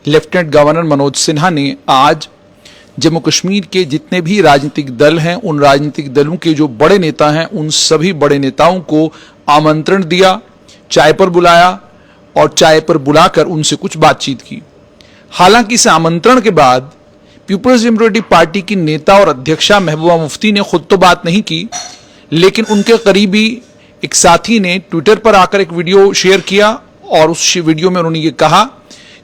Lieutenant governor Manoj Sinha ने आज जम्मू कश्मीर के जितने भी राजनीतिक दल हैं, उन राजनीतिक दलों के जो बड़े नेता हैं, उन सभी बड़े नेताओं को आमंत्रण दिया, चाय पर बुलाया और चाय पर बुलाकर उनसे कुछ बातचीत की। हालांकि इस आमंत्रण के बाद पीपुल्स डेमोक्रेटिक पार्टी की नेता और अध्यक्षा महबूबा मुफ्ती ने खुद तो बात नहीं की, लेकिन उनके करीबी एक साथी ने ट्विटर पर आकर एक वीडियो शेयर किया और उस वीडियो में उन्होंने ये कहा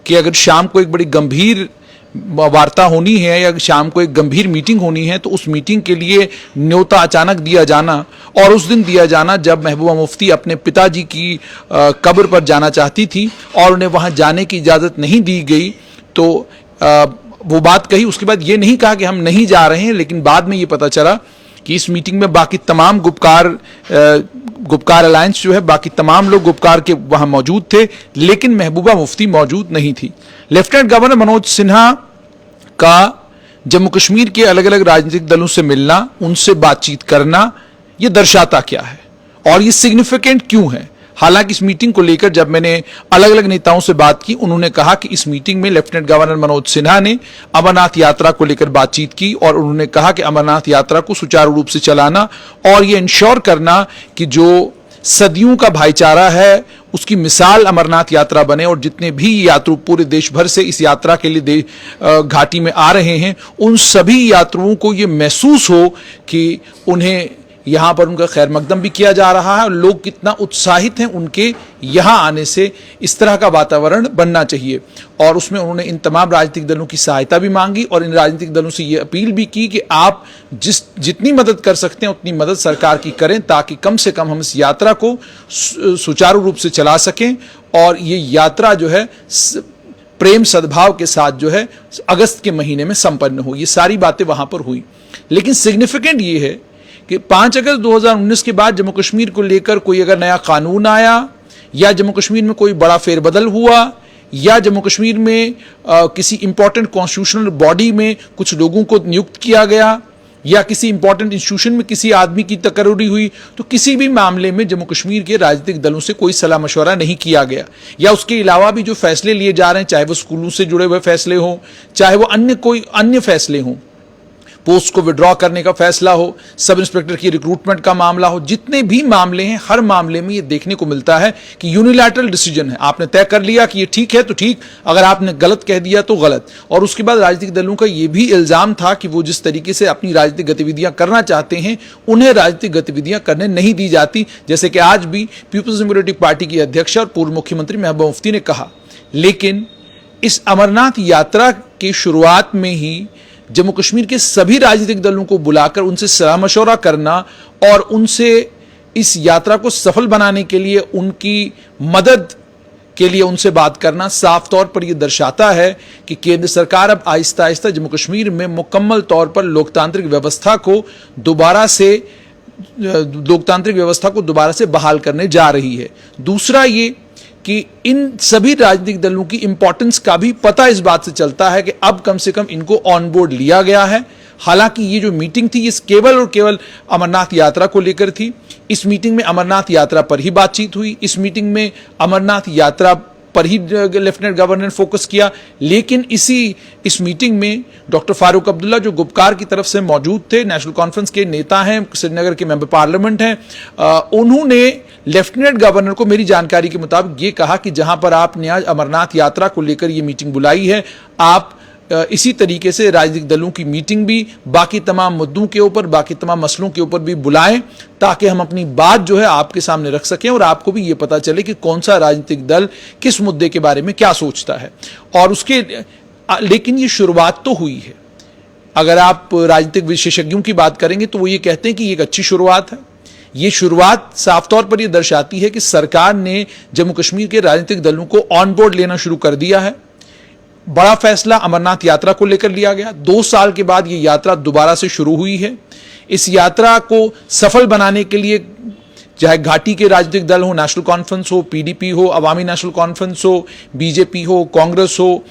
कि अगर शाम को एक बड़ी गंभीर वार्ता होनी है या शाम को एक गंभीर मीटिंग होनी है तो उस मीटिंग के लिए न्योता अचानक दिया जाना और उस दिन दिया जाना जब महबूबा मुफ्ती अपने पिताजी की कब्र पर जाना चाहती थी और उन्हें वहां जाने की इजाज़त नहीं दी गई, तो वो बात कही। उसके बाद ये नहीं कहा कि हम नहीं जा रहे हैं, लेकिन बाद में ये पता चला कि इस मीटिंग में बाकी तमाम गुपकार अलायंस जो है, बाकी तमाम लोग गुपकार के वहां मौजूद थे, लेकिन महबूबा मुफ्ती मौजूद नहीं थी। लेफ्टिनेंट गवर्नर मनोज सिन्हा का जम्मू कश्मीर के अलग अलग राजनीतिक दलों से मिलना, उनसे बातचीत करना, यह दर्शाता क्या है और ये सिग्निफिकेंट क्यों है? हालांकि इस मीटिंग को लेकर जब मैंने अलग अलग नेताओं से बात की, उन्होंने कहा कि इस मीटिंग में लेफ्टिनेंट गवर्नर मनोज सिन्हा ने अमरनाथ यात्रा को लेकर बातचीत की और उन्होंने कहा कि अमरनाथ यात्रा को सुचारू रूप से चलाना और ये इंश्योर करना कि जो सदियों का भाईचारा है उसकी मिसाल अमरनाथ यात्रा बने और जितने भी यात्रु पूरे देश भर से इस यात्रा के लिए घाटी में आ रहे हैं, उन सभी यात्रुओं को ये महसूस हो कि उन्हें यहाँ पर उनका खैर मकदम भी किया जा रहा है और लोग कितना उत्साहित हैं उनके यहाँ आने से। इस तरह का वातावरण बनना चाहिए और उसमें उन्होंने इन तमाम राजनीतिक दलों की सहायता भी मांगी और इन राजनीतिक दलों से ये अपील भी की कि आप जितनी मदद कर सकते हैं उतनी मदद सरकार की करें ताकि कम से कम हम इस यात्रा को सुचारू रूप से चला सकें और ये यात्रा जो है प्रेम सद्भाव के साथ जो है अगस्त के महीने में संपन्न हो। ये सारी बातें वहां पर हुई, लेकिन सिग्निफिकेंट ये है कि 5 अगस्त 2019 के बाद जम्मू कश्मीर को लेकर कोई अगर नया कानून आया या जम्मू कश्मीर में कोई बड़ा फेरबदल हुआ या जम्मू कश्मीर में किसी इंपॉर्टेंट कॉन्स्टिट्यूशनल बॉडी में कुछ लोगों को नियुक्त किया गया या किसी इंपॉर्टेंट इंस्टीट्यूशन में किसी आदमी की तकर्री हुई, तो किसी भी मामले में जम्मू कश्मीर के राजनीतिक दलों से कोई सलाह मशवरा नहीं किया गया। या उसके अलावा भी जो फैसले लिए जा रहे हैं, चाहे वो स्कूलों से जुड़े हुए फैसले हों, चाहे वो कोई अन्य फैसले हों, पोस्ट को विड्रॉ करने का फैसला हो, सब इंस्पेक्टर की रिक्रूटमेंट का मामला हो, जितने भी मामले हैं हर मामले में ये देखने को मिलता है कि यूनिलैटरल डिसीजन है। आपने तय कर लिया कि ये ठीक है तो ठीक, अगर आपने गलत कह दिया तो गलत। और उसके बाद राजनीतिक दलों का ये भी इल्जाम था कि वो जिस तरीके से अपनी राजनीतिक गतिविधियां करना चाहते हैं उन्हें राजनीतिक गतिविधियां करने नहीं दी जाती, जैसे कि आज भी पीपुल्स डेमोक्रेटिक पार्टी की अध्यक्ष और पूर्व मुख्यमंत्री महबूबा मुफ्ती ने कहा। लेकिन इस अमरनाथ यात्रा की शुरुआत में ही जम्मू कश्मीर के सभी राजनीतिक दलों को बुलाकर उनसे सलाह मशवरा करना और उनसे इस यात्रा को सफल बनाने के लिए उनकी मदद के लिए उनसे बात करना साफ तौर पर यह दर्शाता है कि केंद्र सरकार अब आहिस्ता आहिस्ता जम्मू कश्मीर में मुकम्मल तौर पर लोकतांत्रिक व्यवस्था को दोबारा से बहाल करने जा रही है। दूसरा ये कि इन सभी राजनीतिक दलों की इंपॉर्टेंस का भी पता इस बात से चलता है कि अब कम से कम इनको ऑन बोर्ड लिया गया है। हालांकि ये जो मीटिंग थी ये केवल और केवल अमरनाथ यात्रा को लेकर थी। इस मीटिंग में अमरनाथ यात्रा पर ही बातचीत हुई, इस मीटिंग में अमरनाथ यात्रा पर ही लेफ्टिनेंट गवर्नर ने फोकस किया। लेकिन इस मीटिंग में डॉक्टर फारूक अब्दुल्ला जो गुपकार की तरफ से मौजूद थे, नेशनल कॉन्फ्रेंस के नेता हैं, श्रीनगर के मेंबर पार्लियामेंट हैं, उन्होंने लेफ्टिनेंट गवर्नर को मेरी जानकारी के मुताबिक ये कहा कि जहां पर आपने आज अमरनाथ यात्रा को लेकर ये मीटिंग बुलाई है, आप इसी तरीके से राजनीतिक दलों की मीटिंग भी बाकी तमाम मुद्दों के ऊपर, बाकी तमाम मसलों के ऊपर भी बुलाएं ताकि हम अपनी बात जो है आपके सामने रख सकें और आपको भी ये पता चले कि कौन सा राजनीतिक दल किस मुद्दे के बारे में क्या सोचता है। और लेकिन ये शुरुआत तो हुई है। अगर आप राजनीतिक विशेषज्ञों की बात करेंगे तो वो ये कहते हैं कि ये एक अच्छी शुरुआत है। ये शुरुआत साफ तौर पर यह दर्शाती है कि सरकार ने जम्मू कश्मीर के राजनीतिक दलों को ऑन बोर्ड लेना शुरू कर दिया है। बड़ा फैसला अमरनाथ यात्रा को लेकर लिया गया। 2 साल के बाद यह यात्रा दोबारा से शुरू हुई है। इस यात्रा को सफल बनाने के लिए चाहे घाटी के राजनीतिक दल हो, नेशनल कॉन्फ्रेंस हो, पीडीपी हो, अवामी नेशनल कॉन्फ्रेंस हो, बीजेपी हो, कांग्रेस हो,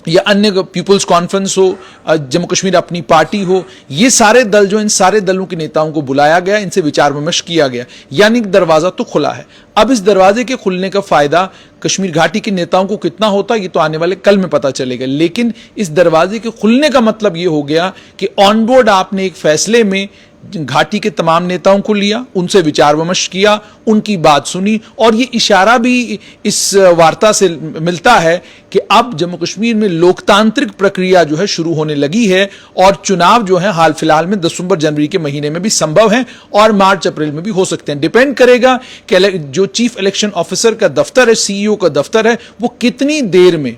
या अन्य पीपुल्स कॉन्फ्रेंस हो, जम्मू कश्मीर अपनी पार्टी हो, ये सारे दल जो इन सारे दलों के नेताओं को बुलाया गया, इनसे विचार विमर्श किया गया, यानी दरवाजा तो खुला है। अब इस दरवाजे के खुलने का फायदा कश्मीर घाटी के नेताओं को कितना होता है ये तो आने वाले कल में पता चलेगा, लेकिन इस दरवाजे के खुलने का मतलब ये हो गया कि ऑन बोर्ड आपने एक फैसले में घाटी के तमाम नेताओं को लिया, उनसे विचार विमर्श किया, उनकी बात सुनी, और ये इशारा भी इस वार्ता से मिलता है कि अब जम्मू कश्मीर में लोकतांत्रिक प्रक्रिया जो है शुरू होने लगी है, और चुनाव जो है हाल फिलहाल में दिसंबर जनवरी के महीने में भी संभव है और मार्च अप्रैल में भी हो सकते हैं। डिपेंड करेगा कि जो चीफ इलेक्शन ऑफिसर का दफ्तर है, सीईओ का दफ्तर है, वो कितनी देर में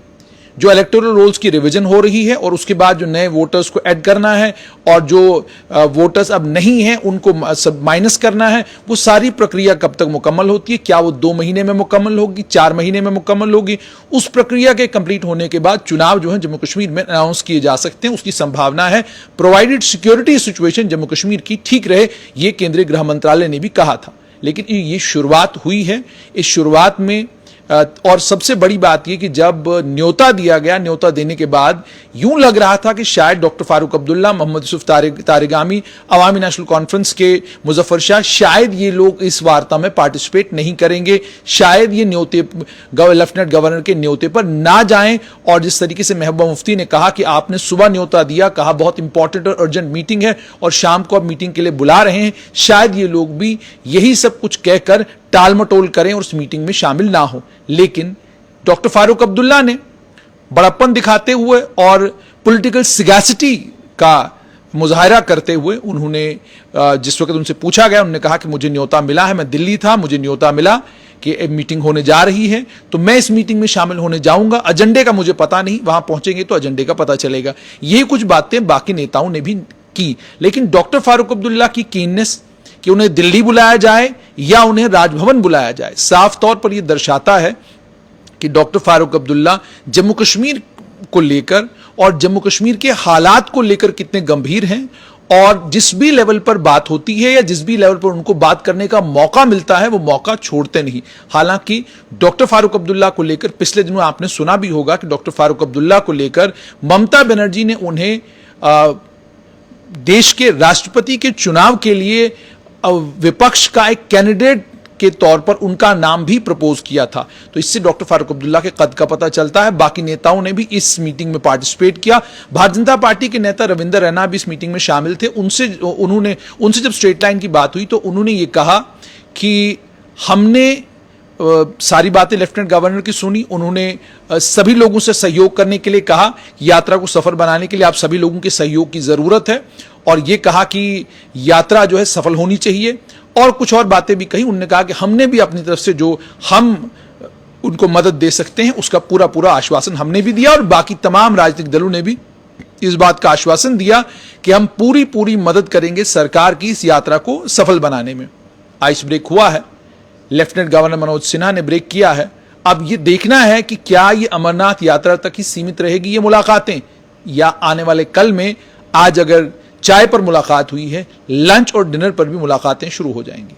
जो इलेक्टोरल रोल्स की रिवीजन हो रही है और उसके बाद जो नए वोटर्स को ऐड करना है और जो वोटर्स अब नहीं हैं उनको सब माइनस करना है, वो सारी प्रक्रिया कब तक मुकम्मल होती है। क्या वो 2 महीने में मुकम्मल होगी, 4 महीने में मुकम्मल होगी? उस प्रक्रिया के कंप्लीट होने के बाद चुनाव जो है जम्मू कश्मीर में अनाउंस किए जा सकते हैं, उसकी संभावना है, provided security situation Jammu Kashmir की ठीक रहे। ये केंद्रीय गृह मंत्रालय ने भी कहा था। लेकिन ये शुरुआत हुई है। इस शुरुआत में और सबसे बड़ी बात यह कि जब न्योता दिया गया, न्योता देने के बाद यूं लग रहा था कि शायद डॉक्टर फारूक अब्दुल्ला, मोहम्मद यूसुफ तारिगामी, अवामी नेशनल कॉन्फ्रेंस के मुजफ्फर शाह, शायद ये लोग इस वार्ता में पार्टिसिपेट नहीं करेंगे, शायद ये न्योते लेफ्टिनेंट गवर्नर के न्योते पर ना जाएं। और जिस तरीके से महबूबा मुफ्ती ने कहा कि आपने सुबह न्योता दिया, कहा बहुत इंपॉर्टेंट और अर्जेंट मीटिंग है और शाम को अब मीटिंग के लिए बुला रहे हैं, शायद ये लोग भी यही सब कुछ कहकर टाल मटोल करें और उस मीटिंग में शामिल ना हो। लेकिन डॉक्टर फारूक अब्दुल्ला ने बड़प्पन दिखाते हुए और पॉलिटिकल सिगैसिटी का मुजाहिरा करते हुए, उन्होंने जिस वक्त उनसे पूछा गया, उन्होंने कहा कि मुझे न्योता मिला है, मैं दिल्ली था, मुझे न्योता मिला कि मीटिंग होने जा रही है, तो मैं इस मीटिंग में शामिल होने जाऊंगा। एजेंडे का मुझे पता नहीं, वहां पहुंचेंगे तो एजेंडे का पता चलेगा। ये कुछ बातें बाकी नेताओं ने भी की, लेकिन डॉक्टर फारूक अब्दुल्ला की कीननेस कि उन्हें दिल्ली बुलाया जाए या उन्हें राजभवन बुलाया जाए, साफ तौर पर यह दर्शाता है कि डॉक्टर फारूक अब्दुल्ला जम्मू कश्मीर को लेकर और जम्मू कश्मीर के हालात को लेकर कितने गंभीर हैं। और जिस भी लेवल पर बात होती है या जिस भी लेवल पर उनको बात करने का मौका मिलता है, वो मौका छोड़ते नहीं। हालांकि डॉक्टर फारूक अब्दुल्ला को लेकर पिछले दिनों आपने सुना भी होगा कि डॉक्टर फारूक अब्दुल्ला को लेकर ममता बनर्जी ने उन्हें देश के राष्ट्रपति के चुनाव के लिए विपक्ष का एक कैंडिडेट के तौर पर उनका नाम भी प्रपोज किया था। तो इससे डॉक्टर फारूक अब्दुल्ला के कद का पता चलता है। बाकी नेताओं ने भी इस मीटिंग में पार्टिसिपेट किया। भारतीय जनता पार्टी के नेता रविंदर रैना भी इस मीटिंग में शामिल थे। उनसे जब स्ट्रेट लाइन की बात हुई तो उन्होंने ये कहा कि हमने सारी बातें लेफ्टिनेंट गवर्नर की सुनी। उन्होंने सभी लोगों से सहयोग करने के लिए कहा, यात्रा को सफल बनाने के लिए आप सभी लोगों के सहयोग की जरूरत है, और यह कहा कि यात्रा जो है सफल होनी चाहिए, और कुछ और बातें भी कही। उन्होंने कहा कि हमने भी अपनी तरफ से जो हम उनको मदद दे सकते हैं उसका पूरा पूरा आश्वासन हमने भी दिया, और बाकी तमाम राजनीतिक दलों ने भी इस बात का आश्वासन दिया कि हम पूरी पूरी मदद करेंगे सरकार की इस यात्रा को सफल बनाने में। आइस ब्रेक हुआ है, लेफ्टिनेंट गवर्नर मनोज सिन्हा ने ब्रेक किया है। अब ये देखना है कि क्या ये अमरनाथ यात्रा तक ही सीमित रहेगी ये मुलाकातें, या आने वाले कल में, आज अगर चाय पर मुलाकात हुई है, लंच और डिनर पर भी मुलाकातें शुरू हो जाएंगी।